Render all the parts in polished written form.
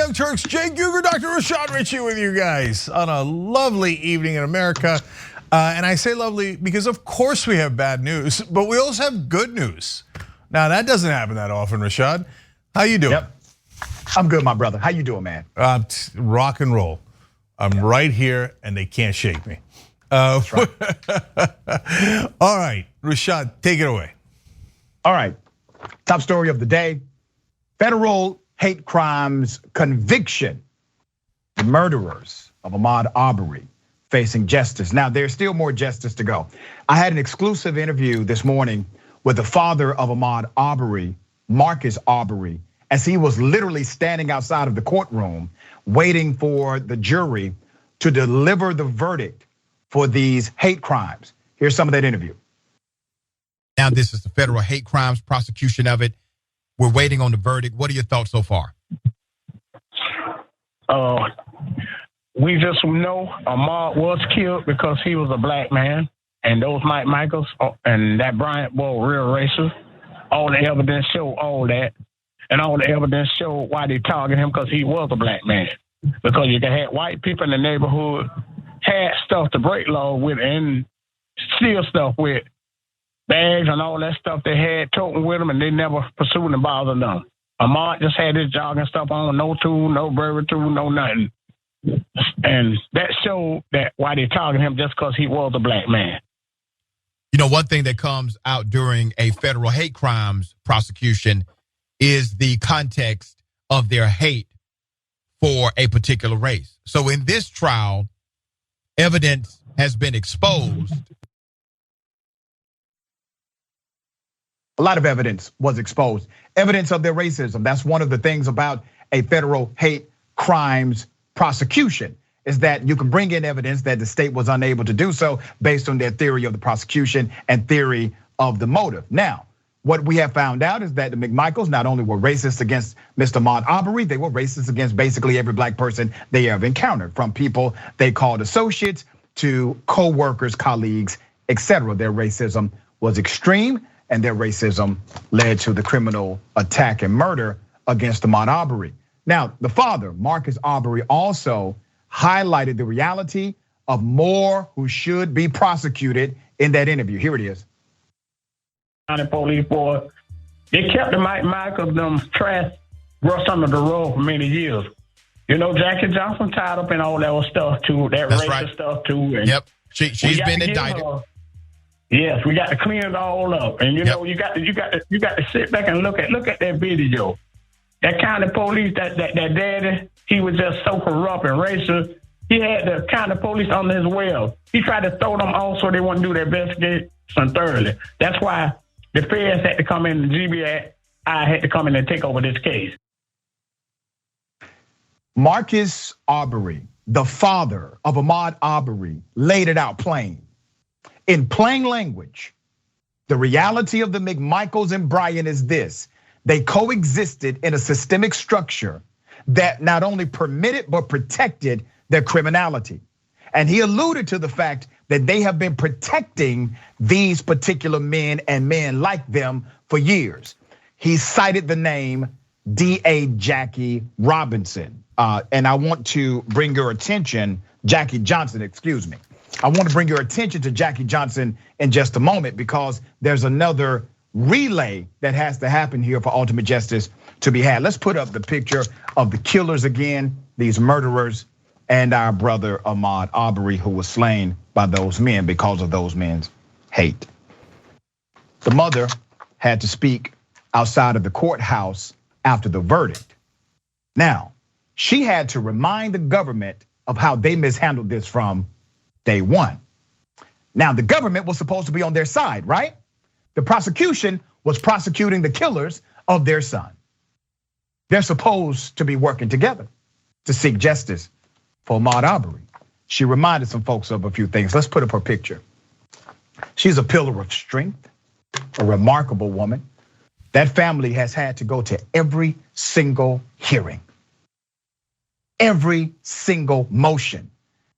Young Turks, Cenk, Uygur, Dr. Rashad, Richey with you guys on a lovely evening in America. And I say lovely because of course we have bad news, but we also have good news. Now that doesn't happen that often, Rashad. How you doing? Yep. I'm good, my brother. How you doing, man? Rock and roll. I'm right here and they can't shake me. That's right. All right, Rashad, take it away. All right, top story of the day. Federal hate crimes conviction. The murderers of Ahmaud Arbery facing justice. Now, there's still more justice to go. I had an exclusive interview this morning with the father of Ahmaud Arbery, Marcus Arbery, as he was literally standing outside of the courtroom waiting for the jury to deliver the verdict for these hate crimes. Here's some of that interview. Now this is the federal hate crimes prosecution of it. We're waiting on the verdict. What are your thoughts so far? We just know Ahmaud was killed because he was a black man, and those Mike Michaels and that Bryant boy were real racist. All the evidence showed all that, and all the evidence showed why they targeted him because he was a black man. Because you can have white people in the neighborhood had stuff to break law with and steal stuff with, bags and all that stuff they had toting with them, and they never pursued and bothered them. Ahmaud just had his jogging stuff on, no tool, no Burberry tool, no nothing. And that showed that why they targeted him just because he was a black man. You know, one thing that comes out during a federal hate crimes prosecution is the context of their hate for a particular race. So in this trial, evidence has been exposed. A lot of evidence was exposed. Evidence of their racism. That's one of the things about a federal hate crimes prosecution, is that you can bring in evidence that the state was unable to do so based on their theory of the prosecution and theory of the motive. Now, what we have found out is that the McMichaels not only were racist against Mr. Ahmaud Arbery, they were racist against basically every black person they ever encountered, from people they called associates to co-workers, colleagues, etc. Their racism was extreme, and their racism led to the criminal attack and murder against Ahmaud Arbery. Now, the father, Marcus Arbery, also highlighted the reality of more who should be prosecuted in that interview. Here it is. The police boy, they kept the Mike Michaels, them trash brushed under the rug for many years. You know, Jackie Johnson tied up in all that stuff too, that That's racist right. stuff too. And yep, she's been indicted. Yes, we got to clean it all up, and you know, you got to sit back and look at that video. That county police, that daddy, he was just so corrupt and racist. He had the county police under his well. He tried to throw them off so they wouldn't do their investigation thoroughly. That's why the feds had to come in, the GBI had to come in and take over this case. Marcus Arbery, the father of Ahmaud Arbery, laid it out plain. In plain language, the reality of the McMichaels and Bryant is this: they coexisted in a systemic structure that not only permitted but protected their criminality. And he alluded to the fact that they have been protecting these particular men and men like them for years. He cited the name D.A. Jackie Robinson. And I want to bring your attention, Jackie Johnson, excuse me. I want to bring your attention to Jackie Johnson in just a moment, because there's another relay that has to happen here for ultimate justice to be had. Let's put up the picture of the killers again, these murderers, and our brother Ahmaud Arbery, who was slain by those men because of those men's hate. The mother had to speak outside of the courthouse after the verdict. Now, she had to remind the government of how they mishandled this from day one. Now, the government was supposed to be on their side, right? The prosecution was prosecuting the killers of their son. They're supposed to be working together to seek justice for Ahmaud Arbery. She reminded some folks of a few things. Let's put up her picture. She's a pillar of strength, a remarkable woman. That family has had to go to every single hearing, every single motion,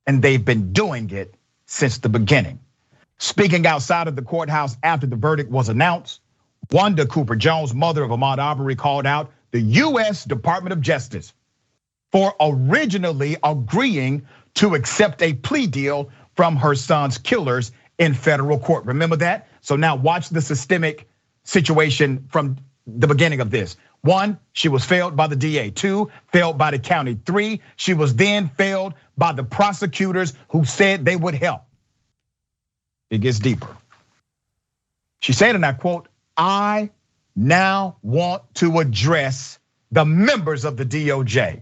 and they've been doing it since the beginning. Speaking outside of the courthouse after the verdict was announced, Wanda Cooper Jones, mother of Ahmaud Arbery, called out the US Department of Justice for originally agreeing to accept a plea deal from her son's killers in federal court. Remember that? So now watch the systemic situation from the beginning of this. 1, she was failed by the DA. 2, failed by the county. 3, she was then failed by the prosecutors who said they would help. It gets deeper. She said, and I quote, "I now want to address the members of the DOJ.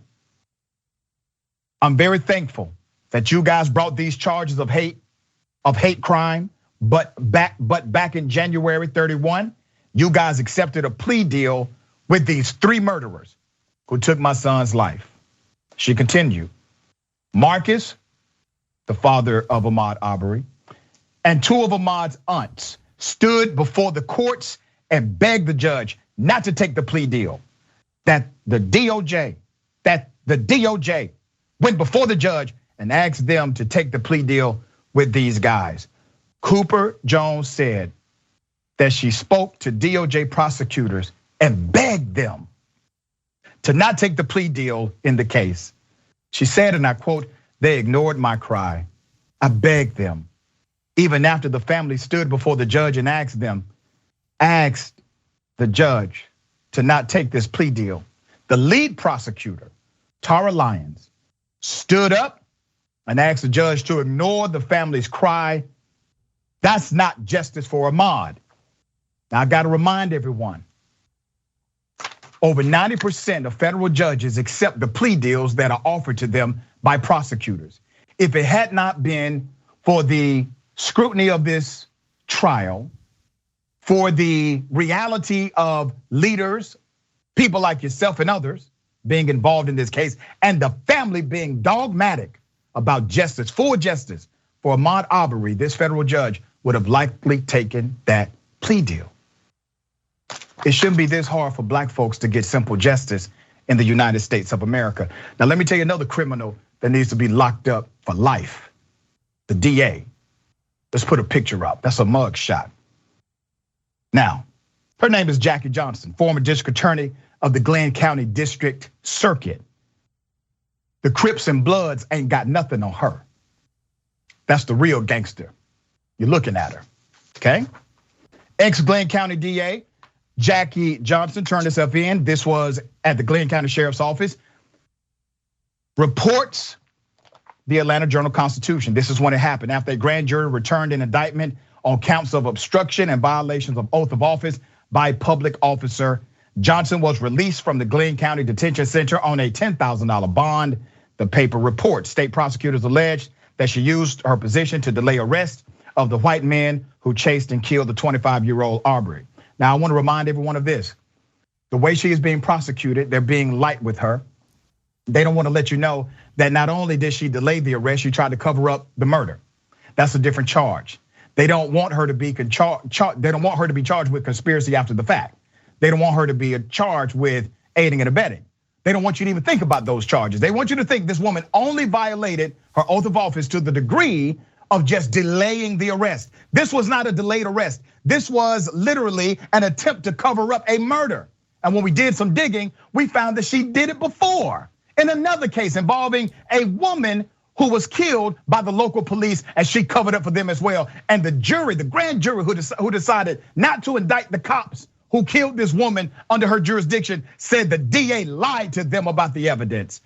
I'm very thankful that you guys brought these charges of hate crime, but back in January 31, you guys accepted a plea deal with these 3 murderers who took my son's life." She continued, "Marcus, the father of Ahmaud Arbery, and 2 of Ahmaud's aunts stood before the courts and begged the judge not to take the plea deal. That the DOJ went before the judge and asked them to take the plea deal with these guys." Cooper Jones said that she spoke to DOJ prosecutors and begged them to not take the plea deal in the case. She said, and I quote, "They ignored my cry. I begged them. Even after the family stood before the judge and asked the judge to not take this plea deal. The lead prosecutor, Tara Lyons, stood up and asked the judge to ignore the family's cry. That's not justice for Ahmaud." Now I gotta remind everyone, over 90% of federal judges accept the plea deals that are offered to them by prosecutors. If it had not been for the scrutiny of this trial, for the reality of leaders, people like yourself and others being involved in this case, and the family being dogmatic about justice, full justice for Ahmaud Arbery, this federal judge would have likely taken that plea deal. It shouldn't be this hard for black folks to get simple justice in the United States of America. Now let me tell you another criminal that needs to be locked up for life, the DA. Let's put a picture up, that's a mug shot. Now, her name is Jackie Johnson, former district attorney of the Glenn County District Circuit. The Crips and Bloods ain't got nothing on her. That's the real gangster. You're looking at her, okay? Ex-Glenn County DA, Jackie Johnson turned herself in. This was at the Glenn County Sheriff's Office. Reports the Atlanta Journal-Constitution. This is when it happened after a grand jury returned an indictment on counts of obstruction and violations of oath of office by a public officer. Johnson was released from the Glenn County Detention Center on a $10,000 bond. The paper reports state prosecutors alleged that she used her position to delay arrest of the white men who chased and killed the 25-year-old Arbery. Now, I want to remind everyone of this. The way she is being prosecuted, they're being light with her. They don't want to let you know that not only did she delay the arrest, she tried to cover up the murder. That's a different charge. They don't want her to be charged with conspiracy after the fact. They don't want her to be charged with aiding and abetting. They don't want you to even think about those charges. They want you to think this woman only violated her oath of office to the degree of just delaying the arrest. This was not a delayed arrest. This was literally an attempt to cover up a murder. And when we did some digging, we found that she did it before in another case involving a woman who was killed by the local police, and she covered up for them as well. And the jury, the grand jury who decided not to indict the cops who killed this woman under her jurisdiction, said the DA lied to them about the evidence.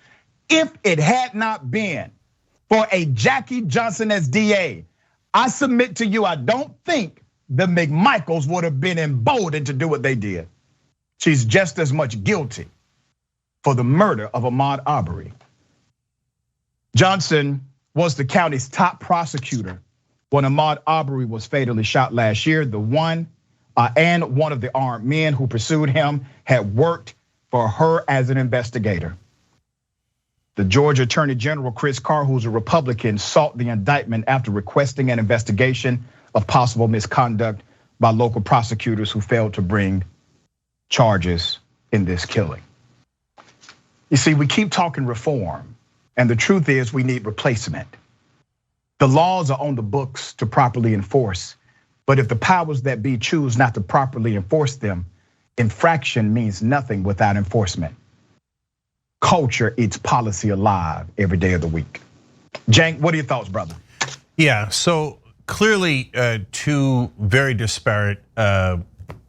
If it had not been for a Jackie Johnson as DA, I submit to you, I don't think the McMichaels would have been emboldened to do what they did. She's just as much guilty for the murder of Ahmaud Arbery. Johnson was the county's top prosecutor when Ahmaud Arbery was fatally shot last year. One of the armed men who pursued him had worked for her as an investigator. The Georgia Attorney General, Chris Carr, who's a Republican, sought the indictment after requesting an investigation of possible misconduct by local prosecutors who failed to bring charges in this killing. You see, we keep talking reform, and the truth is we need replacement. The laws are on the books to properly enforce, but if the powers that be choose not to properly enforce them, infraction means nothing without enforcement. culture its policy alive every day of the week. Cenk, what are your thoughts, brother? Yeah, so clearly two very disparate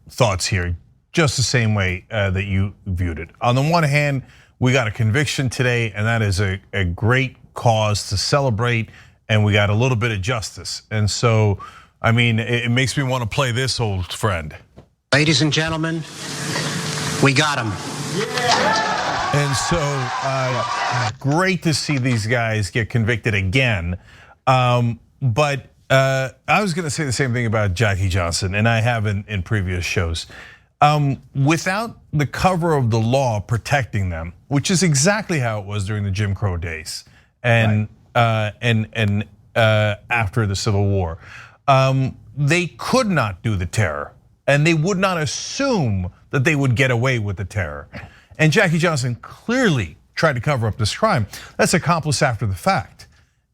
thoughts here, just the same way that you viewed it. On the one hand, we got a conviction today, and that is a great cause to celebrate, and we got a little bit of justice. And so, I mean, it makes me want to play this, old friend. Ladies and gentlemen, we got him. And so, great to see these guys get convicted again. But I was going to say the same thing about Jackie Johnson, and I have in previous shows. Without the cover of the law protecting them, which is exactly how it was during the Jim Crow days, and after the Civil War, they could not do the terror, and they would not assume that they would get away with the terror. And Jackie Johnson clearly tried to cover up this crime. That's accomplice after the fact.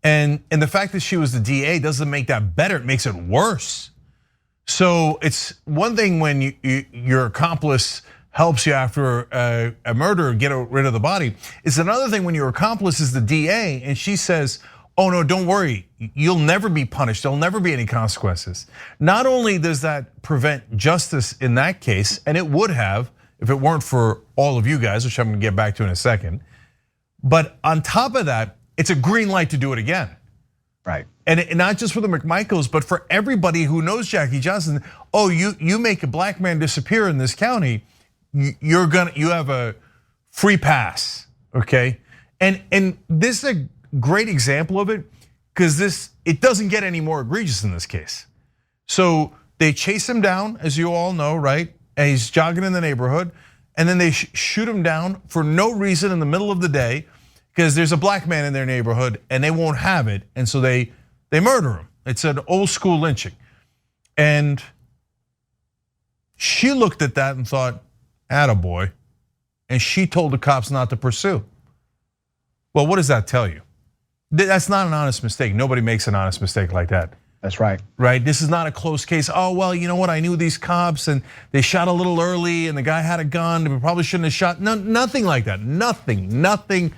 And the fact that she was the DA doesn't make that better, it makes it worse. So it's one thing when your accomplice helps you after a murder get rid of the body. It's another thing when your accomplice is the DA and she says, oh no, don't worry, you'll never be punished, there'll never be any consequences. Not only does that prevent justice in that case, and it would have if it weren't for all of you guys, which I'm gonna get back to in a second, but on top of that, it's a green light to do it again. Right. And not just for the McMichaels, but for everybody who knows Jackie Johnson. Oh, you make a black man disappear in this county, you have a free pass, okay? And this is a great example of it, because it doesn't get any more egregious in this case. So they chase him down, as you all know, right? And he's jogging in the neighborhood, and then they shoot him down for no reason in the middle of the day, because there's a black man in their neighborhood and they won't have it, and so they murder him. It's an old school lynching. And she looked at that and thought, attaboy, and she told the cops not to pursue. Well, what does that tell you? That's not an honest mistake. Nobody makes an honest mistake like that. That's right. Right, this is not a close case. Oh, well, you know what, I knew these cops and they shot a little early and the guy had a gun, we probably shouldn't have shot. No, nothing like that, nothing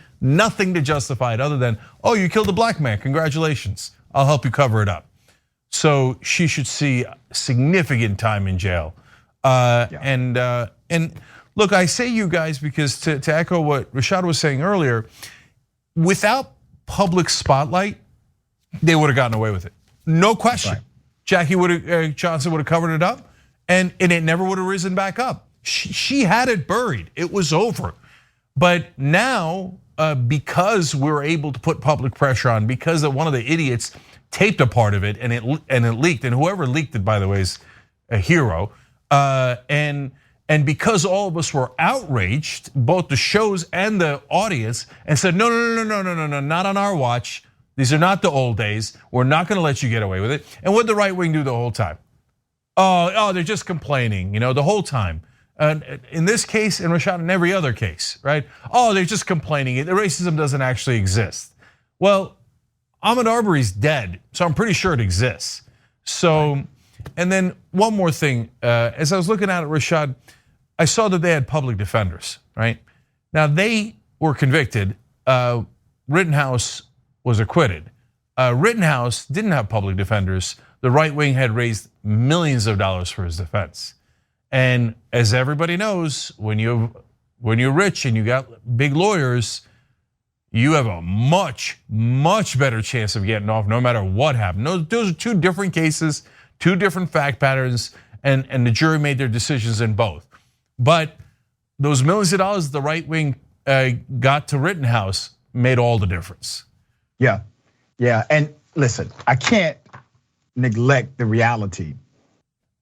to justify it other than, oh, you killed a black man, congratulations, I'll help you cover it up. So she should see significant time in jail. And look, I say you guys because to echo what Rashad was saying earlier, without public spotlight, they would have gotten away with it. No question. Right. Jackie Johnson would have covered it up, and it never would have risen back up. She had it buried. It was over. But now, because we were able to put public pressure on, because one of the idiots taped a part of it and it leaked, and whoever leaked it, by the way, is a hero. And because all of us were outraged, both the shows and the audience, and said, no, not on our watch. These are not the old days. We're not gonna let you get away with it. And what did the right wing do the whole time? Oh, they're just complaining, the whole time. In this case, and Rashad, in every other case, right? Oh, they're just complaining. The racism doesn't actually exist. Well, Ahmaud Arbery's dead, so I'm pretty sure it exists. So, and then one more thing, as I was looking at it, Rashad, I saw that they had public defenders, right? Now they were convicted. Rittenhouse was acquitted. Rittenhouse didn't have public defenders. The right wing had raised millions of dollars for his defense. And as everybody knows, when you're rich and you got big lawyers, you have a much better chance of getting off no matter what happened. Those are two different cases, two different fact patterns, and the jury made their decisions in both. But those millions of dollars the right wing got to Rittenhouse made all the difference. Yeah, and listen, I can't neglect the reality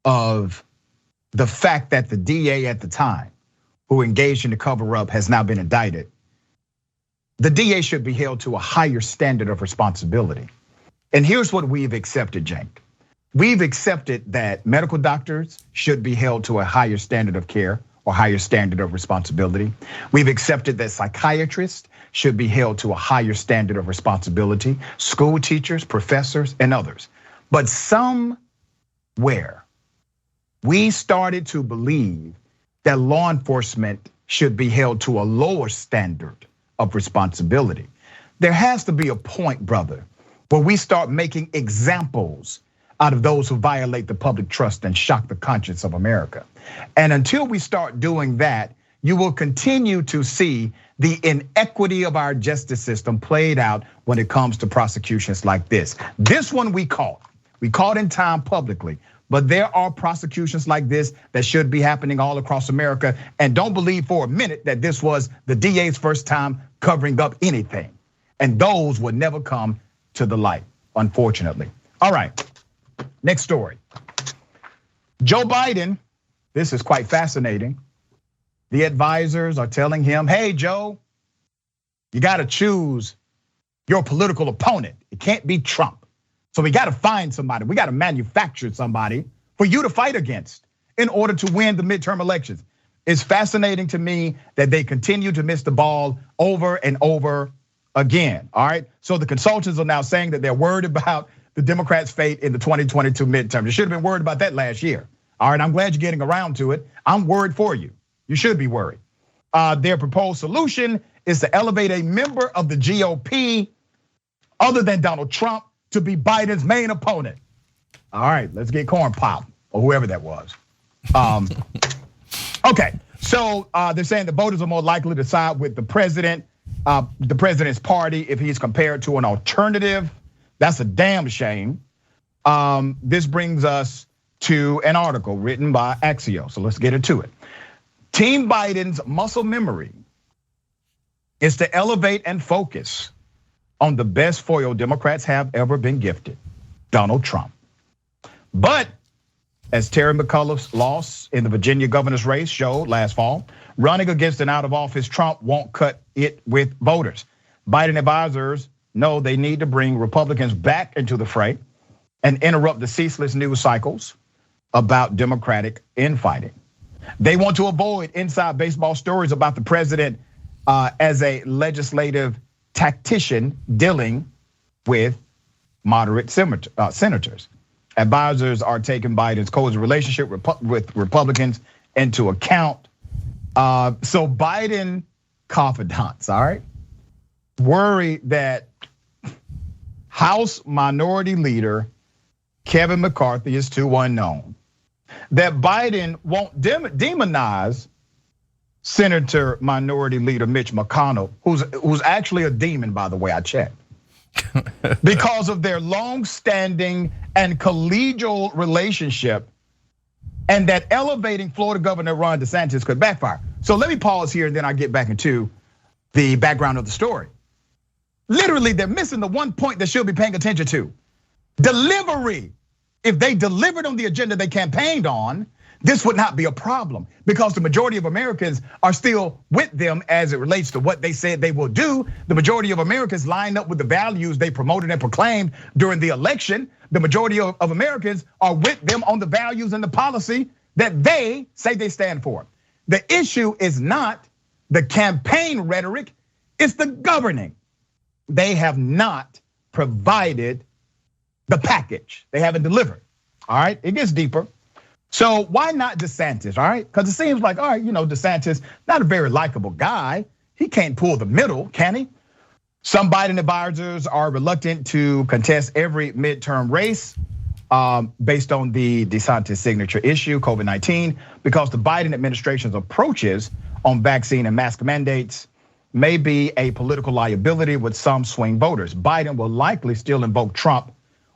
of the fact that the DA at the time who engaged in the cover-up has now been indicted. The DA should be held to a higher standard of responsibility. And here's what we've accepted, Cenk. We've accepted that medical doctors should be held to a higher standard of care or higher standard of responsibility. We've accepted that psychiatrists should be held to a higher standard of responsibility, school teachers, professors, and others. But somewhere, we started to believe that law enforcement should be held to a lower standard of responsibility. There has to be a point, brother, where we start making examples out of those who violate the public trust and shock the conscience of America. And until we start doing that, you will continue to see the inequity of our justice system played out when it comes to prosecutions like this. This one we caught in time publicly, but there are prosecutions like this that should be happening all across America. And don't believe for a minute that this was the DA's first time covering up anything. And those would never come to the light, unfortunately. All right, next story. Joe Biden, this is quite fascinating. The advisors are telling him, hey, Joe, you gotta choose your political opponent. It can't be Trump. So we gotta find somebody, we gotta manufacture somebody for you to fight against in order to win the midterm elections. It's fascinating to me that they continue to miss the ball over and over again, all right? So the consultants are now saying that they're worried about the Democrats' fate in the 2022 midterm. They should have been worried about that last year. All right, I'm glad you're getting around to it. I'm worried for you. You should be worried. Their proposed solution is to elevate a member of the GOP other than Donald Trump to be Biden's main opponent. All right, let's get Corn Pop or whoever that was. Okay, so they're saying the voters are more likely to side with the president's party if he's compared to an alternative. That's a damn shame. This brings us to an article written by Axios. So let's get into it. Team Biden's muscle memory is to elevate and focus on the best foil Democrats have ever been gifted, Donald Trump. But as Terry McAuliffe's loss in the Virginia governor's race showed last fall, running against an out-of-office Trump won't cut it with voters. Biden advisors know they need to bring Republicans back into the fray and interrupt the ceaseless news cycles about Democratic infighting. They want to avoid inside baseball stories about the president as a legislative tactician dealing with moderate senators. Advisors are taking Biden's cozy relationship with Republicans into account. So Biden confidants, all right, worry that House Minority Leader Kevin McCarthy is too unknown, that Biden won't demonize Senator Minority Leader Mitch McConnell, who's actually a demon, by the way, I checked, because of their long-standing and collegial relationship, and that elevating Florida Governor Ron DeSantis could backfire. So let me pause here and then I'll get back into the background of the story. Literally, they're missing the one point they should be paying attention to. Delivery. If they delivered on the agenda they campaigned on, this would not be a problem because the majority of Americans are still with them as it relates to what they said they will do. The majority of Americans line up with the values they promoted and proclaimed during the election. The majority of Americans are with them on the values and the policy that they say they stand for. The issue is not the campaign rhetoric, it's the governing. They have not provided the package. They haven't delivered, all right? It gets deeper. So why not DeSantis, all right? Because it seems like, all right, DeSantis, not a very likable guy. He can't pull the middle, can he? Some Biden advisors are reluctant to contest every midterm race based on the DeSantis signature issue, COVID-19, because the Biden administration's approaches on vaccine and mask mandates may be a political liability with some swing voters. Biden will likely still invoke Trump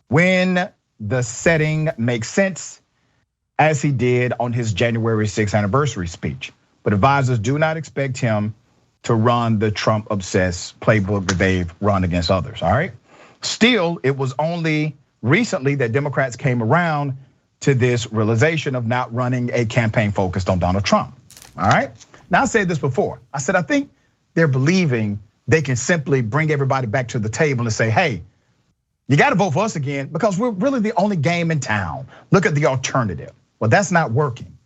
when the setting makes sense, as he did on his January 6th anniversary speech. But advisors do not expect him to run the Trump-obsessed playbook that they've run against others, all right? Still, it was only recently that Democrats came around to this realization of not running a campaign focused on Donald Trump, all right? Now, I said this before. I said, I think they're believing they can simply bring everybody back to the table and say, hey, you gotta vote for us again because we're really the only game in town. Look at the alternative. Well, that's not working.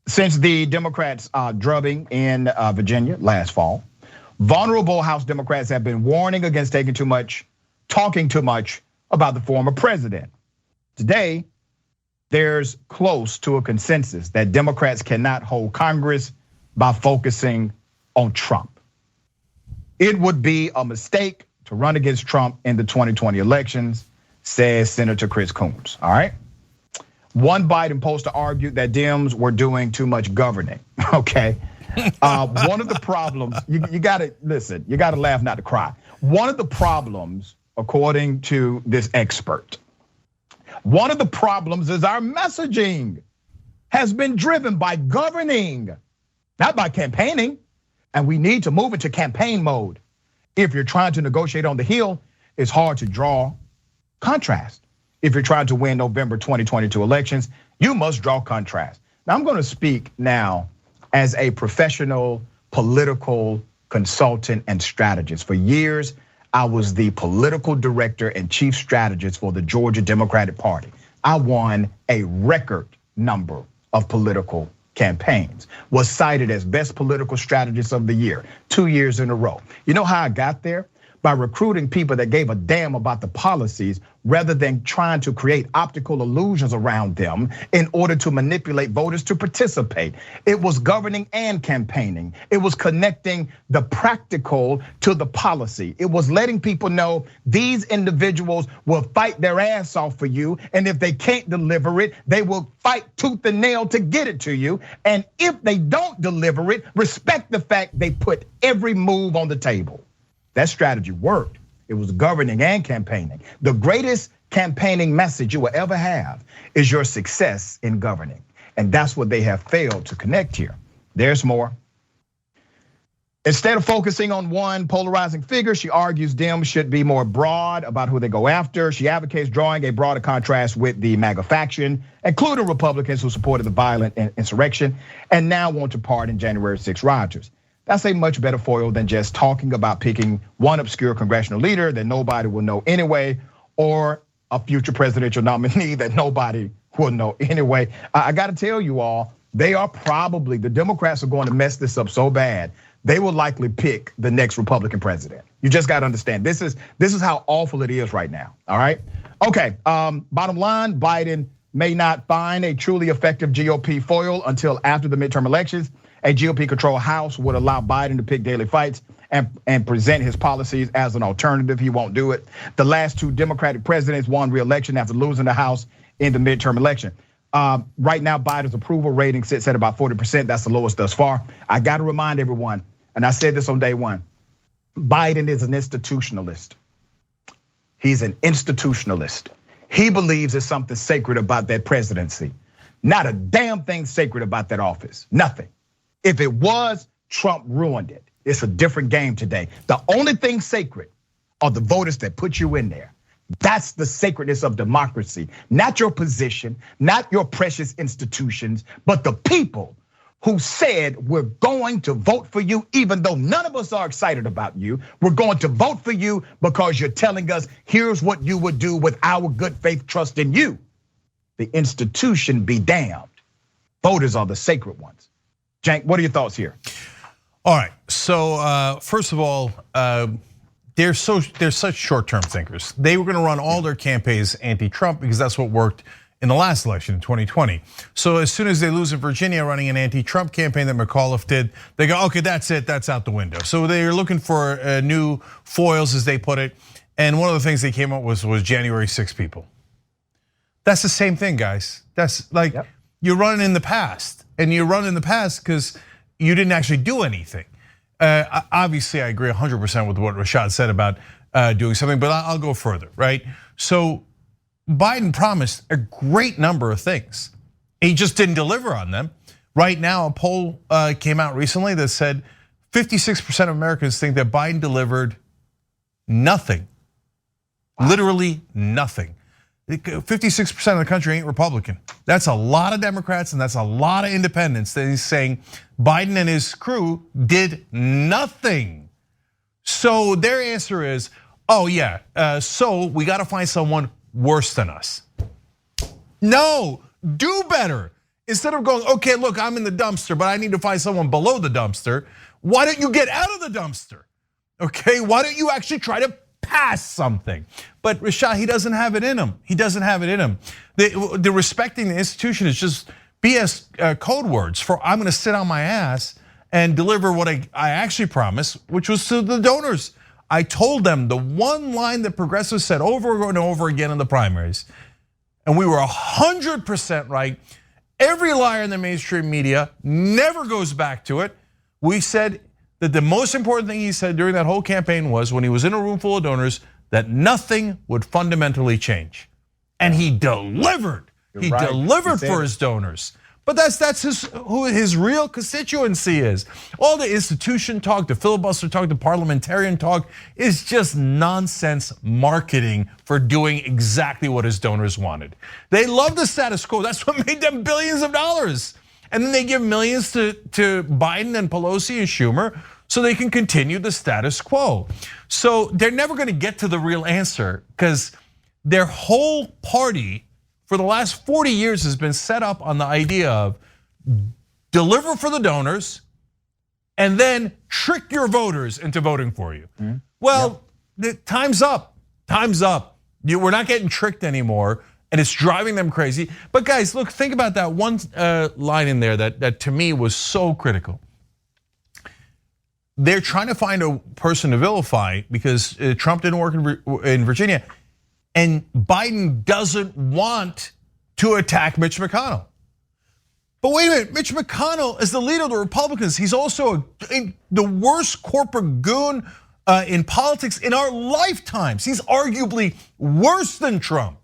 Since the Democrats drubbing in Virginia last fall, vulnerable House Democrats have been warning against talking too much about the former president. Today, there's close to a consensus that Democrats cannot hold Congress by focusing on Trump. It would be a mistake to run against Trump in the 2020 elections, says Senator Chris Coons, all right? One Biden pollster argued that Dems were doing too much governing, okay? One of the problems, you gotta, listen, you gotta laugh not to cry. One of the problems, according to this expert, one of the problems is our messaging has been driven by governing, not by campaigning. And we need to move into campaign mode. If you're trying to negotiate on the Hill, it's hard to draw contrast. If you're trying to win November 2022 elections, you must draw contrast. Now I'm gonna speak now as a professional political consultant and strategist. For years, I was the political director and chief strategist for the Georgia Democratic Party. I won a record number of political campaigns, was cited as best political strategist of the year 2 years in a row. You know how I got there? By recruiting people that gave a damn about the policies rather than trying to create optical illusions around them in order to manipulate voters to participate. It was governing and campaigning. It was connecting the practical to the policy. It was letting people know these individuals will fight their ass off for you, and if they can't deliver it, they will fight tooth and nail to get it to you. And if they don't deliver it, respect the fact they put every move on the table. That strategy worked. It was governing and campaigning. The greatest campaigning message you will ever have is your success in governing. And that's what they have failed to connect here. There's more. Instead of focusing on one polarizing figure, she argues Dems should be more broad about who they go after. She advocates drawing a broader contrast with the MAGA faction, including Republicans who supported the violent insurrection and now want to pardon January 6 rioters. That's a much better foil than just talking about picking one obscure congressional leader that nobody will know anyway, or a future presidential nominee that nobody will know anyway. I gotta tell you all, they are probably, the Democrats are going to mess this up so bad, they will likely pick the next Republican president. You just gotta understand, this is how awful it is right now, all right? Okay, bottom line, Biden may not find a truly effective GOP foil until after the midterm elections. A GOP-controlled House would allow Biden to pick daily fights and present his policies as an alternative. He won't do it. The last two Democratic presidents won re-election after losing the House in the midterm election. Right now, Biden's approval rating sits at about 40%. That's the lowest thus far. I got to remind everyone, and I said this on day one, Biden is an institutionalist. He's an institutionalist. He believes there's something sacred about that presidency. Not a damn thing sacred about that office, nothing. If it was, Trump ruined it. It's a different game today. The only thing sacred are the voters that put you in there. That's the sacredness of democracy. Not your position, not your precious institutions, but the people who said we're going to vote for you even though none of us are excited about you. We're going to vote for you because you're telling us here's what you would do with our good faith trust in you. The institution be damned. Voters are the sacred ones. Cenk, what are your thoughts here? All right, so first of all, they're such short-term thinkers. They were gonna run all their campaigns anti-Trump because that's what worked in the last election in 2020. So as soon as they lose in Virginia running an anti-Trump campaign that McAuliffe did, they go, okay, that's it, that's out the window. So they're looking for new foils, as they put it. And one of the things they came up with was January 6 people. That's the same thing, guys. That's like, you're running in the past. And you run in the past because you didn't actually do anything. Obviously, I agree 100% with what Rashad said about doing something, but I'll go further, right? So Biden promised a great number of things. He just didn't deliver on them. Right now, a poll came out recently that said 56% of Americans think that Biden delivered nothing, literally nothing. 56% of the country ain't Republican. That's a lot of Democrats and that's a lot of independents that he's saying Biden and his crew did nothing. So their answer is, oh yeah, so we gotta find someone worse than us. No, do better. Instead of going, okay, look, I'm in the dumpster, but I need to find someone below the dumpster. Why don't you get out of the dumpster? Okay, why don't you actually try to pass something? But Rashad, he doesn't have it in him. He doesn't have it in him. The respecting the institution is just BS code words for I'm gonna sit on my ass and deliver what I actually promised, which was to the donors. I told them the one line that progressives said over and over again in the primaries, and we were 100% right. Every liar in the mainstream media never goes back to it. We said that the most important thing he said during that whole campaign was, when he was in a room full of donors, that nothing would fundamentally change. And he delivered. He delivered for his donors. But that's who his real constituency is. All the institution talk, the filibuster talk, the parliamentarian talk is just nonsense marketing for doing exactly what his donors wanted. They love the status quo. That's what made them billions of dollars. And then they give millions to Biden and Pelosi and Schumer so they can continue the status quo. So they're never going to get to the real answer, because their whole party for the last 40 years has been set up on the idea of deliver for the donors and then trick your voters into voting for you. Well, time's up. Time's up. We're not getting tricked anymore, and it's driving them crazy. But guys, look, think about that one line in there that to me was so critical. They're trying to find a person to vilify because Trump didn't work in Virginia, and Biden doesn't want to attack Mitch McConnell. But wait a minute, Mitch McConnell is the leader of the Republicans. He's also the worst corporate goon in politics in our lifetimes. He's arguably worse than Trump.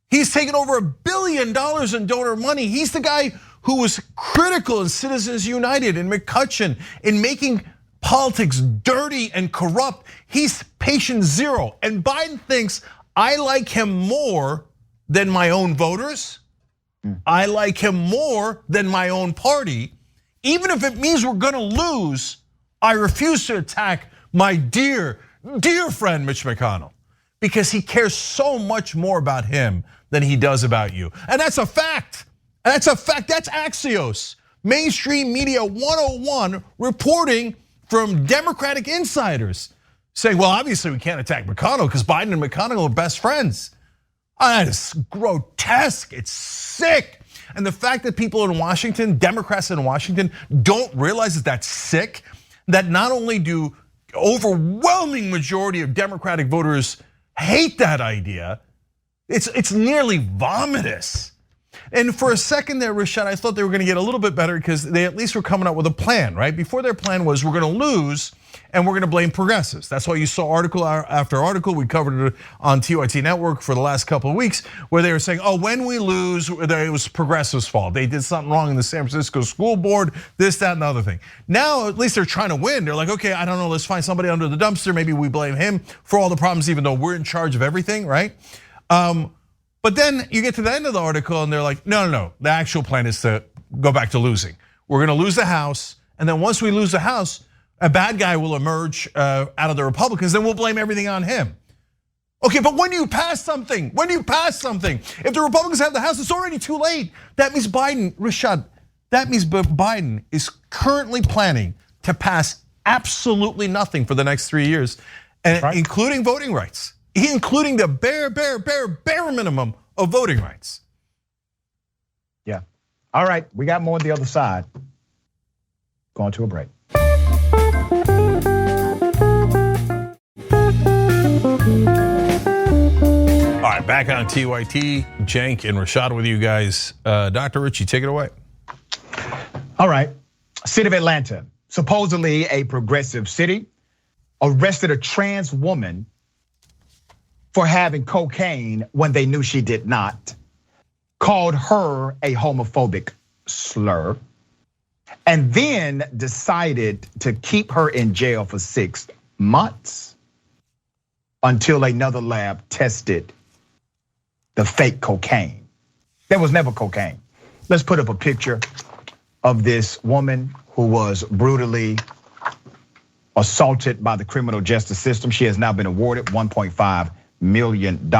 He's taken over $1 billion in donor money. He's the guy who was critical in Citizens United and McCutcheon in making politics dirty and corrupt. He's patient zero. And Biden thinks, I like him more than my own voters. I like him more than my own party. Even if it means we're gonna lose, I refuse to attack my dear, dear friend Mitch McConnell, because he cares so much more about him than he does about you. And that's a fact. That's a fact. That's Axios. Mainstream Media 101 reporting from Democratic insiders saying, well, obviously we can't attack McConnell because Biden and McConnell are best friends. That is grotesque. It's sick. And the fact that people in Washington, Democrats in Washington, don't realize that that's sick, that not only do overwhelming majority of Democratic voters hate that idea, it's nearly vomitous. And for a second there, Rashad, I thought they were gonna get a little bit better because they at least were coming up with a plan, right? Before, their plan was, we're gonna lose and we're gonna blame progressives. That's why you saw article after article, we covered it on TYT Network for the last couple of weeks, where they were saying, when we lose, it was progressives' fault. They did something wrong in the San Francisco school board, this, that, and the other thing. Now, at least they're trying to win. They're like, okay, I don't know, let's find somebody under the dumpster. Maybe we blame him for all the problems, even though we're in charge of everything, right? But then you get to the end of the article and they're like, no, the actual plan is to go back to losing. We're gonna lose the House, and then once we lose the House, a bad guy will emerge out of the Republicans, then we'll blame everything on him. Okay, but when do you pass something? When do you pass something? If the Republicans have the House, it's already too late. That means Biden, Rashad, that means Biden is currently planning to pass absolutely nothing for the next 3 years, and including voting rights. Including the bare minimum of voting rights. Yeah. All right, we got more on the other side. Going to a break. All right, back on TYT, Cenk and Rashad with you guys. Dr. Richey, take it away. All right, city of Atlanta, supposedly a progressive city, arrested a trans woman for having cocaine when they knew she did not, called her a homophobic slur, and then decided to keep her in jail for 6 months until another lab tested the fake cocaine. There was never cocaine. Let's put up a picture of this woman who was brutally assaulted by the criminal justice system. She has now been awarded $1.5 million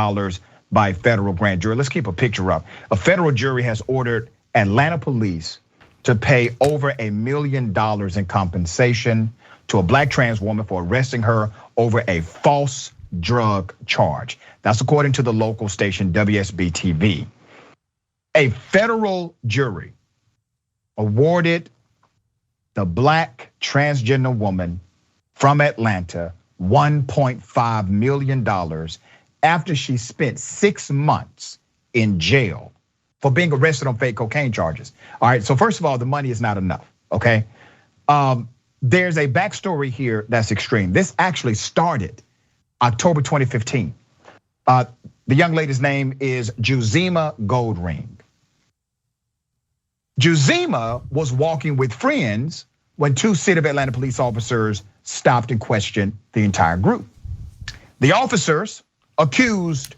by federal grand jury. Let's keep a picture up. A federal jury has ordered Atlanta police to pay over $1 million in compensation to a black trans woman for arresting her over a false drug charge. That's according to the local station WSB TV. A federal jury awarded the black transgender woman from Atlanta $1.5 million after she spent 6 months in jail for being arrested on fake cocaine charges. All right, so first of all, the money is not enough, okay? There's a backstory here that's extreme. This actually started October 2015. The young lady's name is Juzima Goldring. Juzima was walking with friends when 2 City of Atlanta police officers stopped and questioned the entire group. The officers accused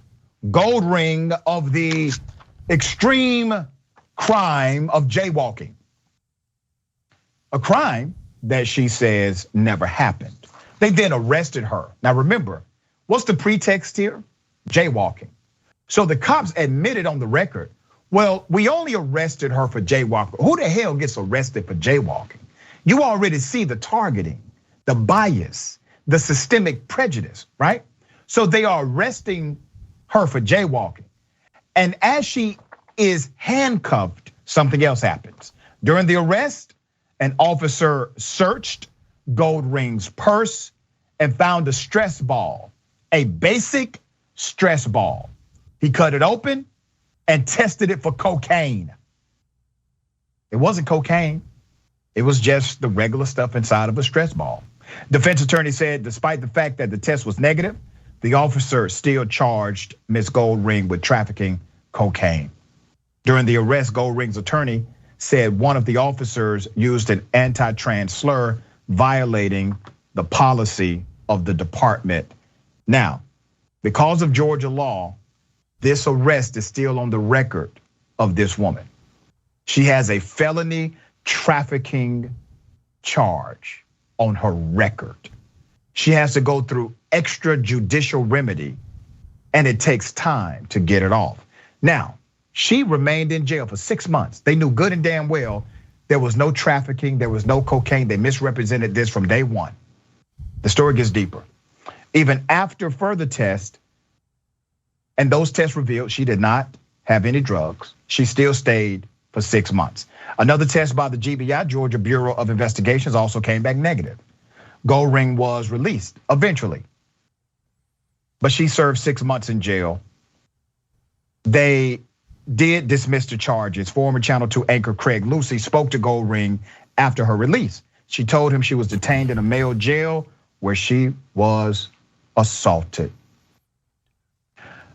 Goldring of the extreme crime of jaywalking, a crime that she says never happened. They then arrested her. Now remember, what's the pretext here? Jaywalking. So the cops admitted on the record, well, we only arrested her for jaywalking. Who the hell gets arrested for jaywalking? You already see the targeting, the bias, the systemic prejudice, right? So they are arresting her for jaywalking. And as she is handcuffed, something else happens. During the arrest, an officer searched Goldring's purse and found a stress ball, a basic stress ball. He cut it open and tested it for cocaine. It wasn't cocaine. It was just the regular stuff inside of a stress ball. Defense attorney said despite the fact that the test was negative, the officer still charged Ms. Goldring with trafficking cocaine. During the arrest, Goldring's attorney said one of the officers used an anti-trans slur, violating the policy of the department. Now, because of Georgia law, this arrest is still on the record of this woman. She has a felony trafficking charge on her record. She has to go through extrajudicial remedy, and it takes time to get it off. Now, she remained in jail for 6 months. They knew good and damn well there was no trafficking, there was no cocaine. They misrepresented this from day one. The story gets deeper. Even after further tests, and those tests revealed she did not have any drugs, she still stayed for 6 months. Another test by the GBI, Georgia Bureau of Investigations, also came back negative. Goldring was released eventually, but she served 6 months in jail. They did dismiss the charges. Former Channel 2 anchor Craig Lucy spoke to Goldring after her release. She told him she was detained in a male jail where she was assaulted.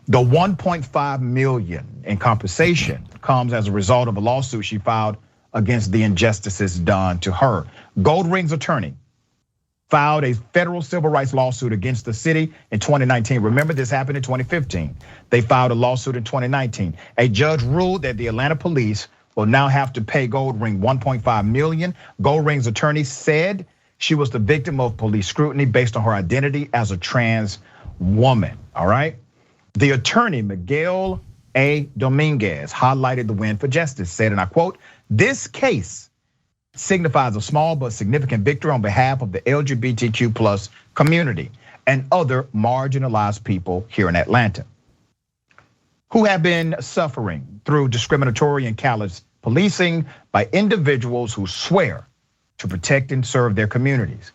The 1.5 million in compensation comes as a result of a lawsuit she filed against the injustices done to her. Goldring's attorney filed a federal civil rights lawsuit against the city in 2019. Remember, this happened in 2015. They filed a lawsuit in 2019. A judge ruled that the Atlanta police will now have to pay Goldring 1.5 million. Goldring's attorney said she was the victim of police scrutiny based on her identity as a trans woman, all right? The attorney, Miguel A. Dominguez, highlighted the win for justice, said, and I quote, "This case signifies a small but significant victory on behalf of the LGBTQ plus community and other marginalized people here in Atlanta who have been suffering through discriminatory and callous policing by individuals who swear to protect and serve their communities,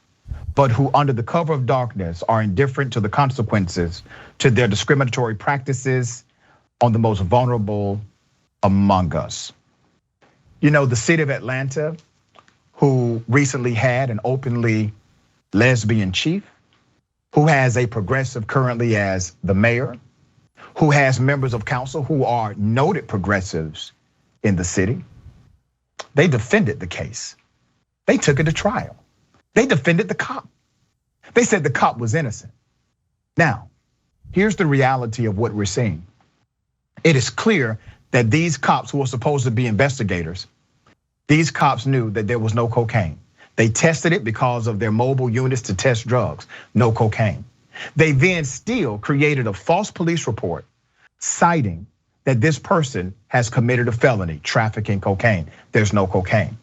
but who under the cover of darkness are indifferent to the consequences to their discriminatory practices on the most vulnerable among us." You know, the city of Atlanta, who recently had an openly lesbian chief, who has a progressive currently as the mayor, who has members of council who are noted progressives in the city, they defended the case. They took it to trial. They defended the cop. They said the cop was innocent. Now, here's the reality of what we're seeing. It is clear that these cops who are supposed to be investigators, these cops knew that there was no cocaine. They tested it because of their mobile units to test drugs, no cocaine. They then still created a false police report citing that this person has committed a felony, trafficking cocaine. There's no cocaine.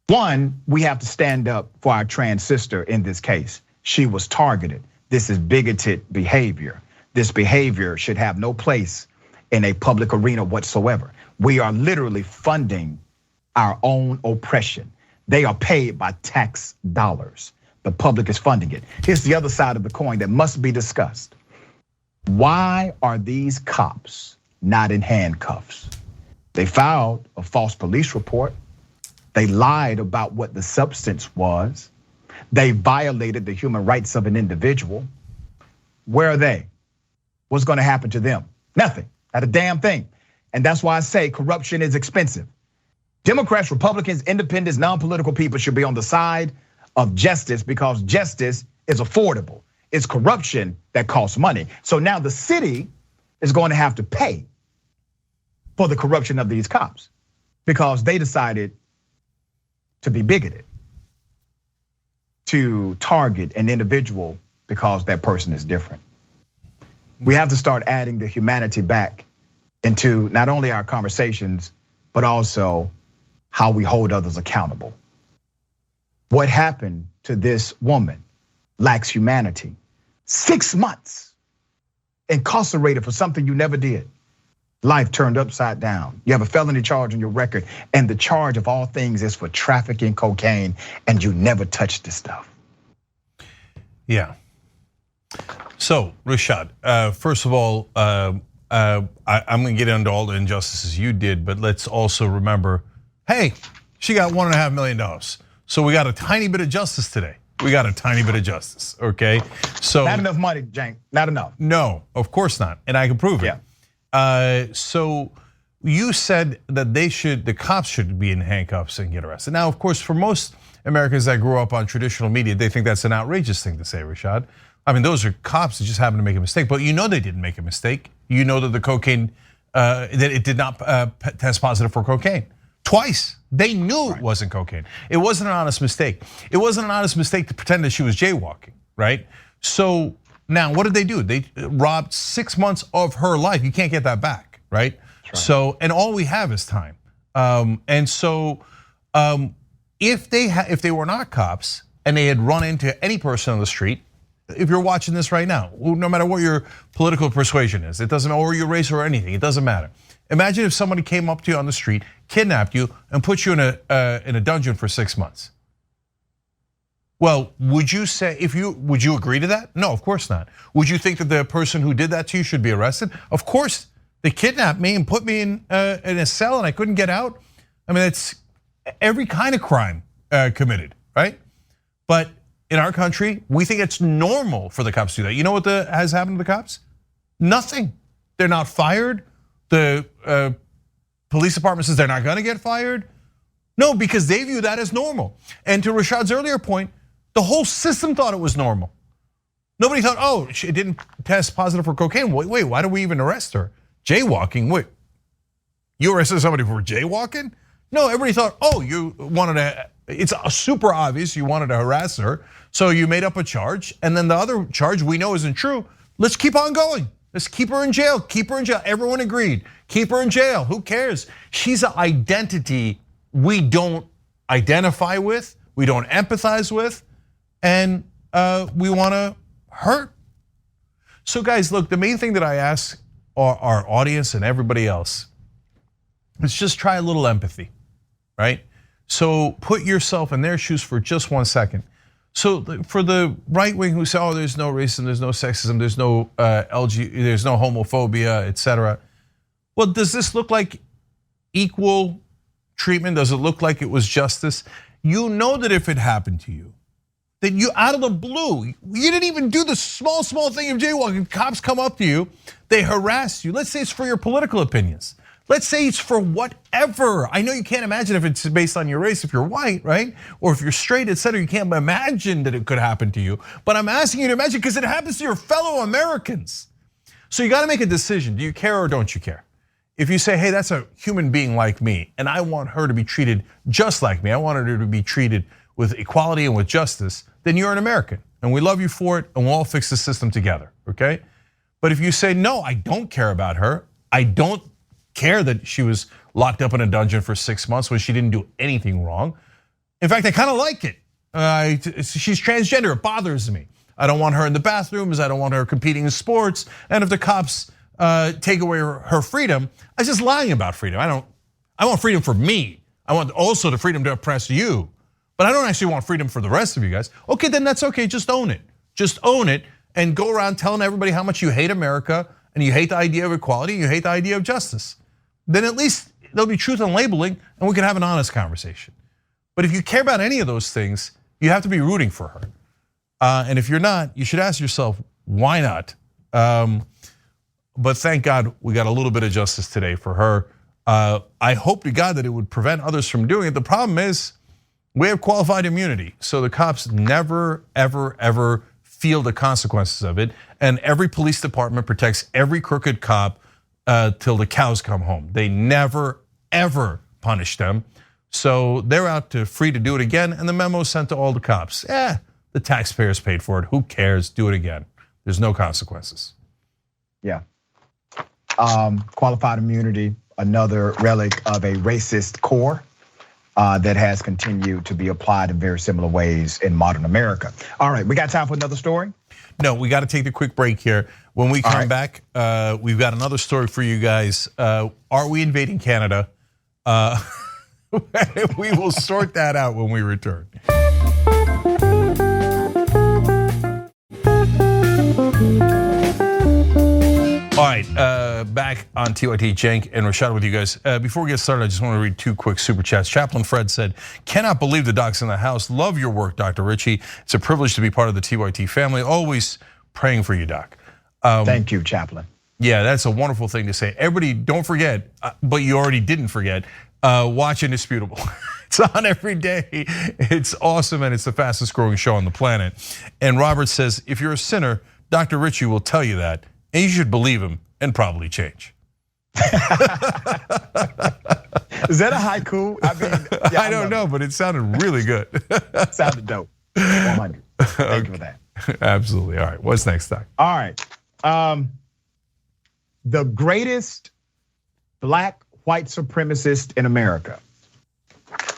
One, we have to stand up for our trans sister in this case. She was targeted. This is bigoted behavior. This behavior should have no place in a public arena whatsoever. We are literally funding our own oppression. They are paid by tax dollars. The public is funding it. Here's the other side of the coin that must be discussed. Why are these cops not in handcuffs? They filed a false police report. They lied about what the substance was. They violated the human rights of an individual. Where are they? What's gonna happen to them? Nothing, not a damn thing. And that's why I say corruption is expensive. Democrats, Republicans, independents, non-political people should be on the side of justice because justice is affordable. It's corruption that costs money. So now the city is going to have to pay for the corruption of these cops because they decided to be bigoted, to target an individual because that person is different. We have to start adding the humanity back into not only our conversations, but also how we hold others accountable. What happened to this woman lacks humanity. 6 months incarcerated for something you never did. Life turned upside down. You have a felony charge on your record, and the charge of all things is for trafficking cocaine, and you never touched this stuff. Yeah. So, Rashad, first of all, I'm gonna get into all the injustices you did, but let's also remember, hey, she got $1.5 million. So we got a tiny bit of justice today. We got a tiny bit of justice, okay? So not enough money, Cenk, not enough. No, of course not, and I can prove it. Yeah. So you said that the cops should be in handcuffs and get arrested. Now, of course, for most Americans that grew up on traditional media, they think that's an outrageous thing to say, Rashad. I mean, those are cops that just happen to make a mistake, but you know they didn't make a mistake. You know that the cocaine, that it did not test positive for cocaine. Twice, they knew it wasn't cocaine. It wasn't an honest mistake. It wasn't an honest mistake to pretend that she was jaywalking, right? So now what did they do? They robbed 6 months of her life. You can't get that back, right? So, and all we have is time. And so if they were not cops and they had run into any person on the street, if you're watching this right now, no matter what your political persuasion is, it doesn't matter, or your race or anything, it doesn't matter. Imagine if somebody came up to you on the street, kidnapped you, and put you in a dungeon for 6 months. Well, would you agree to that? No, of course not. Would you think that the person who did that to you should be arrested? Of course. They kidnapped me and put me in a cell and I couldn't get out. I mean, it's every kind of crime committed, right? But in our country, we think it's normal for the cops to do that. You know what has happened to the cops? Nothing. They're not fired. The police department says they're not gonna get fired. No, because they view that as normal. And to Rashad's earlier point, the whole system thought it was normal. Nobody thought, oh, it didn't test positive for cocaine. Wait, why do we even arrest her? Jaywalking, wait. You arrested somebody for jaywalking? No, everybody thought, oh, you wanted to, it's super obvious you wanted to harass her. So you made up a charge, and then the other charge we know isn't true. Let's keep on going. Let's keep her in jail, keep her in jail. Everyone agreed, keep her in jail, who cares? She's an identity we don't identify with, we don't empathize with, and we wanna hurt. So guys, look, the main thing that I ask our audience and everybody else is just try a little empathy, right? So put yourself in their shoes for just 1 second. So for the right wing who say, oh, there's no racism, there's no sexism, there's no there's no homophobia, etc. Well, does this look like equal treatment? Does it look like it was justice? You know that if it happened to you, that you out of the blue, you didn't even do the small thing of jaywalking. Cops come up to you, they harass you. Let's say it's for your political opinions. Let's say it's for whatever. I know you can't imagine if it's based on your race, if you're white, right? Or if you're straight, etc. You can't imagine that it could happen to you. But I'm asking you to imagine because it happens to your fellow Americans. So you gotta make a decision. Do you care or don't you care? If you say, hey, that's a human being like me, and I want her to be treated just like me, I want her to be treated with equality and with justice, then you're an American. And we love you for it, and we'll all fix the system together, okay? But if you say, no, I don't care about her, I don't care that she was locked up in a dungeon for 6 months when she didn't do anything wrong. In fact, I kind of like it. She's transgender, it bothers me. I don't want her in the bathrooms, I don't want her competing in sports, and if the cops take away her freedom, I'm just lying about freedom. I want freedom for me. I want also the freedom to oppress you. but I don't actually want freedom for the rest of you guys. Okay, then that's okay, just own it. Just own it and go around telling everybody how much you hate America and you hate the idea of equality, and you hate the idea of justice. Then at least there'll be truth in labeling and we can have an honest conversation. But if you care about any of those things, you have to be rooting for her. And if you're not, you should ask yourself, why not? But thank God we got a little bit of justice today for her. I hope to God that it would prevent others from doing it. The problem is we have qualified immunity. So the cops never, ever, ever feel the consequences of it. And every police department protects every crooked cop till the cows come home. They never, ever punish them. So they're out to free to do it again. And the memo sent to all the cops. The taxpayers paid for it. Who cares? Do it again. There's no consequences. Yeah. Qualified immunity, another relic of a racist core that has continued to be applied in very similar ways in modern America. All right, we got time for another story? No, we got to take the quick break here. When we come back, we've got another story for you guys. Are we invading Canada? We will sort that out when we return. All right, back on TYT, Cenk and Rashad with you guys. Before we get started, I just want to read 2 quick super chats. Chaplain Fred said, cannot believe the doc's in the house. Love your work, Dr. Richey. It's a privilege to be part of the TYT family. Always praying for you, Doc. Thank you, Chaplain. Yeah, that's a wonderful thing to say. Everybody, don't forget, but you already didn't forget, watch Indisputable. It's on every day. It's awesome, and it's the fastest growing show on the planet. And Robert says, if you're a sinner, Dr. Richey will tell you that, and you should believe him and probably change. Is that a haiku? I mean, yeah, I don't know, but it sounded really good. Sounded dope. 100. Thank you for that. Absolutely. All right, what's next, Doc? All right. The greatest black white supremacist in America.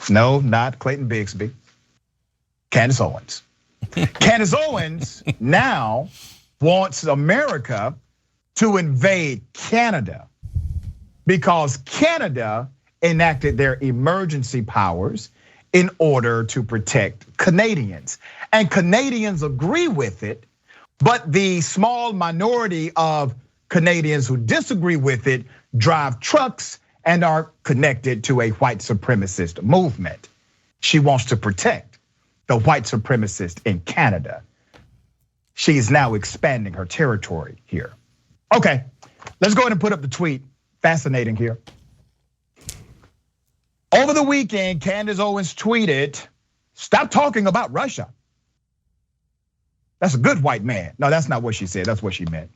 No, not Clayton Bigsby. Candace Owens. Candace Owens now wants America to invade Canada because Canada enacted their emergency powers in order to protect Canadians. And Canadians agree with it, but the small minority of Canadians who disagree with it drive trucks and are connected to a white supremacist movement. She wants to protect the white supremacist in Canada. She is now expanding her territory here. Okay, let's go ahead and put up the tweet. Fascinating here. Over the weekend, Candace Owens tweeted, stop talking about Russia. That's a good white man. No, that's not what she said, that's what she meant.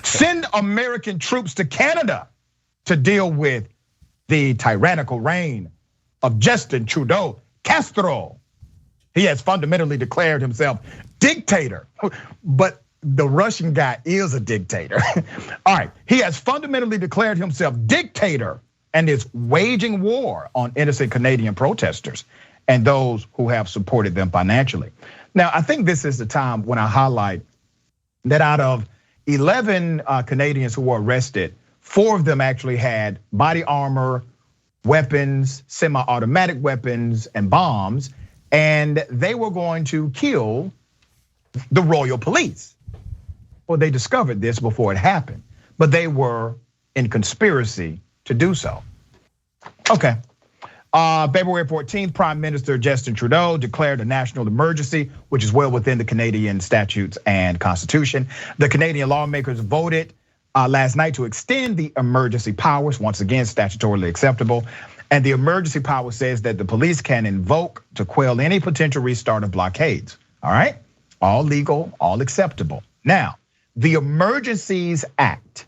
Send American troops to Canada to deal with the tyrannical reign of Justin Trudeau Castro. He has fundamentally declared himself dictator, but the Russian guy is a dictator. All right, he has fundamentally declared himself dictator and is waging war on innocent Canadian protesters and those who have supported them financially. Now, I think this is the time when I highlight that out of 11 Canadians who were arrested, 4 of them actually had body armor, weapons, semi-automatic weapons, and bombs, and they were going to kill the Royal Police. Well, they discovered this before it happened, but they were in conspiracy to do so. Okay, February 14th, Prime Minister Justin Trudeau declared a national emergency, which is well within the Canadian statutes and constitution. The Canadian lawmakers voted last night to extend the emergency powers, once again, statutorily acceptable. And the emergency power says that the police can invoke to quell any potential restart of blockades, all right? All legal, all acceptable. Now, the Emergencies Act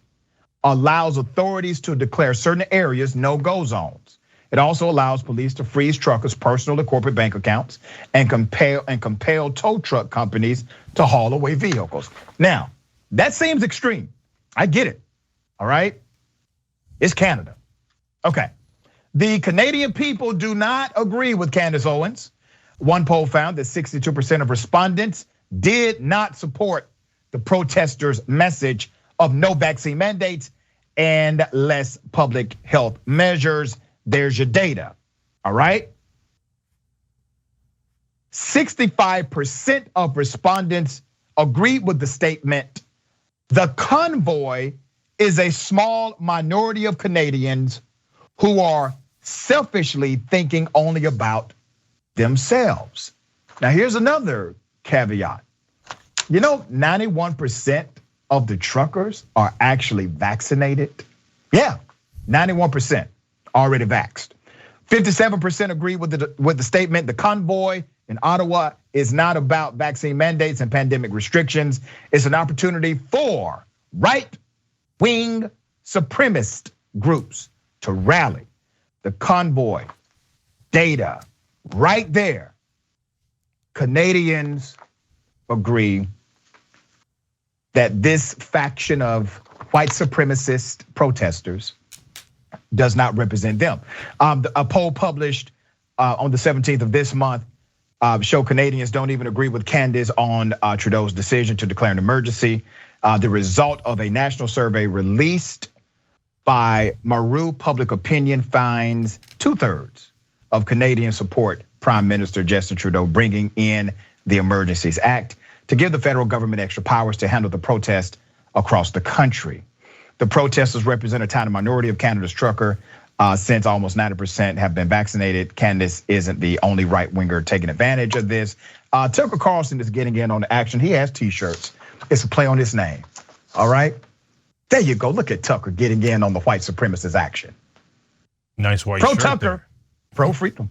allows authorities to declare certain areas no-go zones. It also allows police to freeze truckers' personal and corporate bank accounts and compel tow truck companies to haul away vehicles. Now, that seems extreme. I get it, all right? It's Canada. Okay, the Canadian people do not agree with Candace Owens. One poll found that 62% of respondents did not support the protesters' message of no vaccine mandates and less public health measures. There's your data, all right? 65% of respondents agreed with the statement. The convoy is a small minority of Canadians who are selfishly thinking only about themselves. Now, here's another caveat. 91% of the truckers are actually vaccinated. Yeah, 91% already vaxxed. 57% agree with the statement. The convoy in Ottawa is not about vaccine mandates and pandemic restrictions. It's an opportunity for right-wing supremacist groups to rally. The convoy data right there. Canadians agree that this faction of white supremacist protesters does not represent them. A poll published on the 17th of this month show Canadians don't even agree with Candace on Trudeau's decision to declare an emergency. The result of a national survey released by Maru Public Opinion finds 2/3 of Canadians support Prime Minister Justin Trudeau bringing in the Emergencies Act to give the federal government extra powers to handle the protest across the country. The protesters represent a tiny minority of Canada's trucker. Since almost 90% have been vaccinated, Candace isn't the only right winger taking advantage of this. Tucker Carlson is getting in on the action. He has t-shirts. It's a play on his name, all right? There you go, look at Tucker getting in on the white supremacist action. Nice white Pro shirt Tucker, there. pro freedom.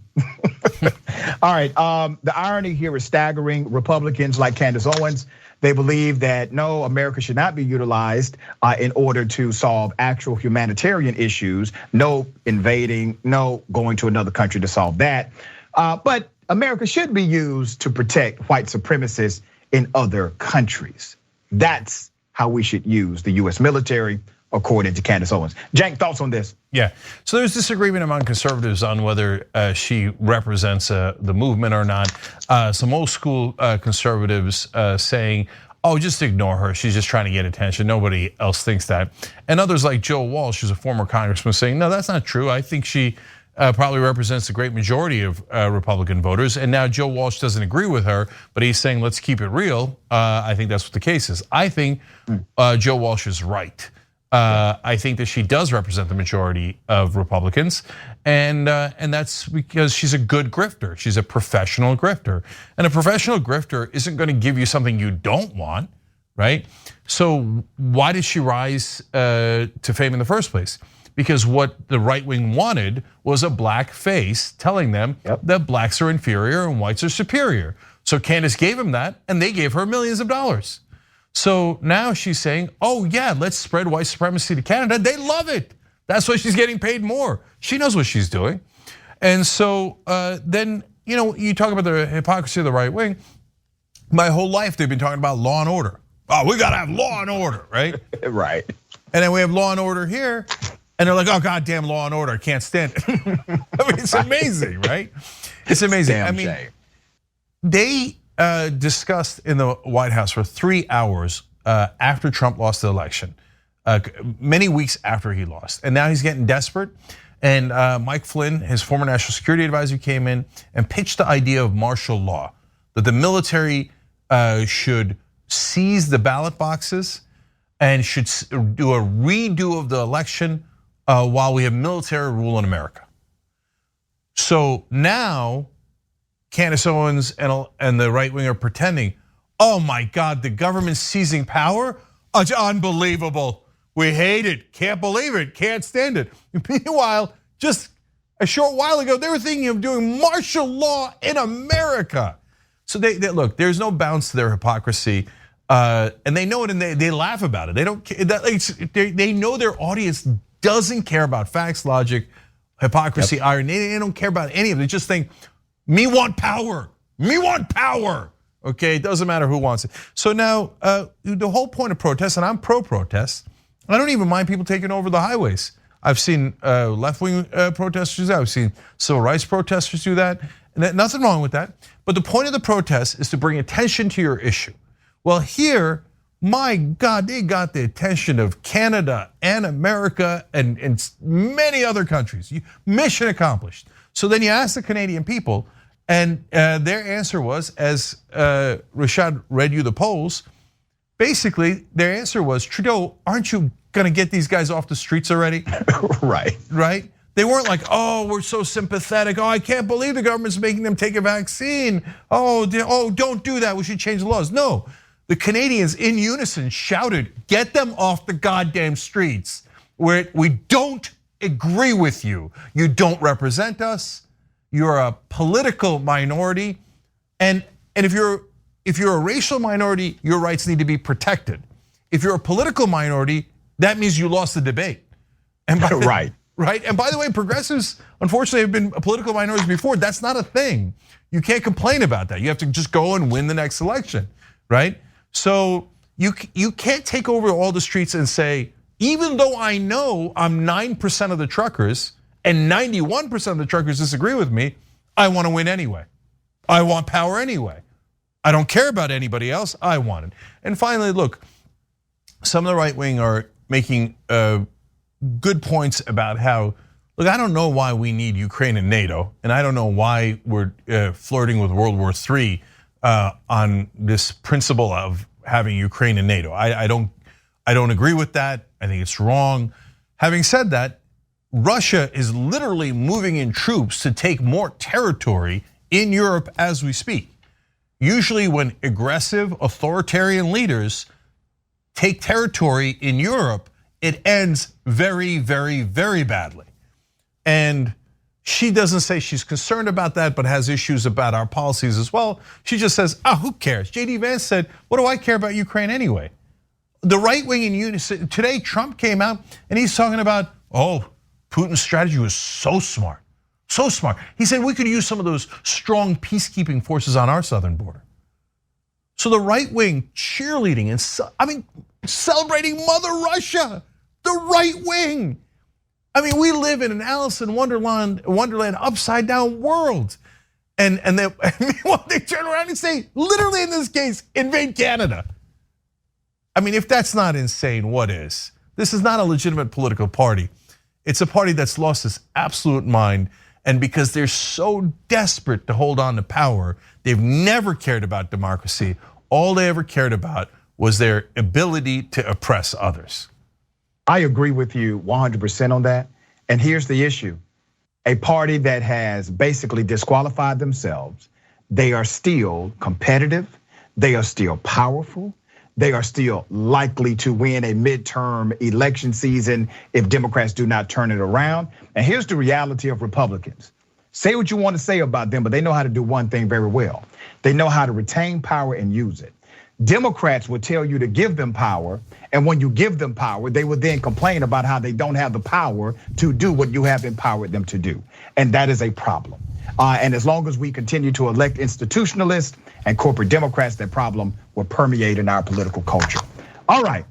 All right, the irony here is staggering. Republicans like Candace Owens, they believe that no, America should not be utilized in order to solve actual humanitarian issues. No invading, no going to another country to solve that. But America should be used to protect white supremacists in other countries. That's how we should use the US military, according to Candace Owens. Cenk, thoughts on this? Yeah, so there's disagreement among conservatives on whether she represents the movement or not. Some old school conservatives saying, oh, just ignore her, she's just trying to get attention, nobody else thinks that. And others like Joe Walsh, who's a former congressman, saying, no, that's not true. I think she probably represents a great majority of Republican voters. And now Joe Walsh doesn't agree with her, but he's saying, let's keep it real. I think that's what the case is. I think Joe Walsh is right. I think that she does represent the majority of Republicans, and that's because she's a good grifter. She's a professional grifter, and a professional grifter isn't going to give you something you don't want, right? So why did she rise to fame in the first place? Because what the right wing wanted was a black face telling them that blacks are inferior and whites are superior. So Candace gave them that, and they gave her millions of dollars. So now she's saying, oh yeah, let's spread white supremacy to Canada. They love it. That's why she's getting paid more. She knows what she's doing. And so then, you talk about the hypocrisy of the right wing. My whole life they've been talking about law and order. Oh, we gotta have law and order, right? Right. And then we have law and order here, and they're like, oh, goddamn law and order, I can't stand it. I mean, it's amazing, right? It's amazing. Damn I mean, shame. they discussed in the White House for 3 hours after Trump lost the election, many weeks after he lost. And now he's getting desperate. And Mike Flynn, his former national security advisor, came in and pitched the idea of martial law, that the military should seize the ballot boxes and should do a redo of the election while we have military rule in America. So now Candace Owens and the right wing are pretending, oh my God, the government's seizing power? It's unbelievable. We hate it, can't believe it, can't stand it. Meanwhile, just a short while ago, they were thinking of doing martial law in America. So they look, there's no bounds to their hypocrisy. And they know it, and they laugh about it. They don't. They know their audience doesn't care about facts, logic, hypocrisy, irony. They don't care about any of it. They just think, me want power. Me want power. Okay, it doesn't matter who wants it. So now the whole point of protest, and I'm pro-protest. I don't even mind people taking over the highways. I've seen left-wing protesters do that. I've seen civil rights protesters do that. And nothing wrong with that. But the point of the protest is to bring attention to your issue. Well, here, my God, they got the attention of Canada and America and many other countries. Mission accomplished. So then you ask the Canadian people, And their answer was, as Rashad read you the polls, basically their answer was, Trudeau, aren't you gonna get these guys off the streets already? Right. Right? They weren't like, oh, we're so sympathetic. Oh, I can't believe the government's making them take a vaccine. Oh, don't do that. We should change the laws. No, the Canadians in unison shouted, get them off the goddamn streets. Where we don't agree with you. You don't represent us. You're a political minority. And if you're a racial minority, your rights need to be protected. If you're a political minority, that means you lost the debate. And right. Right? And by the way, progressives, unfortunately, have been political minorities before. That's not a thing. You can't complain about that. You have to just go and win the next election, right? So you can't take over all the streets and say, even though I know I'm 9% of the truckers and 91% of the truckers disagree with me, I want to win anyway. I want power anyway. I don't care about anybody else, I want it. And finally, look, some of the right wing are making good points about how, look, I don't know why we need Ukraine and NATO, and I don't know why we're flirting with World War III on this principle of having Ukraine and NATO. I don't agree with that. I think it's wrong. Having said that, Russia is literally moving in troops to take more territory in Europe as we speak. Usually when aggressive authoritarian leaders take territory in Europe, it ends very, very, very badly. And she doesn't say she's concerned about that, but has issues about our policies as well. She just says, who cares? JD Vance said, what do I care about Ukraine anyway? The right wing in unison, today Trump came out and he's talking about, Putin's strategy was so smart, so smart. He said we could use some of those strong peacekeeping forces on our southern border. So the right wing cheerleading and celebrating Mother Russia, the right wing. I mean, we live in an Alice in Wonderland upside down world. And they turn around and say, literally in this case, invade Canada. I mean, if that's not insane, what is? This is not a legitimate political party. It's a party that's lost its absolute mind, and because they're so desperate to hold on to power, they've never cared about democracy. All they ever cared about was their ability to oppress others. I agree with you 100% on that. And here's the issue. A party that has basically disqualified themselves, they are still competitive, they are still powerful, they are still likely to win a midterm election season if Democrats do not turn it around. And here's the reality of Republicans. Say what you want to say about them, but they know how to do one thing very well. They know how to retain power and use it. Democrats will tell you to give them power, and when you give them power, they will then complain about how they don't have the power to do what you have empowered them to do. And that is a problem. And as long as we continue to elect institutionalists and corporate Democrats, that problem will permeate in our political culture. All right,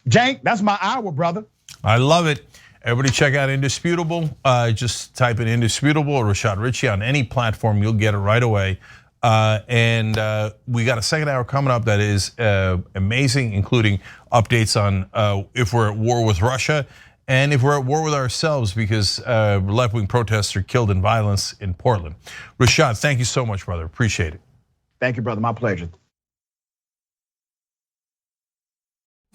Cenk, that's my hour, brother. I love it. Everybody check out Indisputable. Just type in Indisputable or Rashad Richey on any platform, you'll get it right away. And we got a second hour coming up that is amazing, including updates on if we're at war with Russia and if we're at war with ourselves because left-wing protests are killed in violence in Portland. Rashad, thank you so much, brother. Appreciate it. Thank you, brother. My pleasure.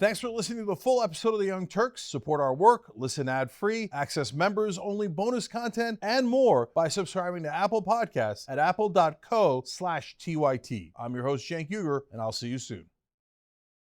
Thanks for listening to the full episode of The Young Turks. Support our work, listen ad-free, access members-only bonus content, and more by subscribing to Apple Podcasts at apple.co/TYT. I'm your host, Cenk Uygur, and I'll see you soon.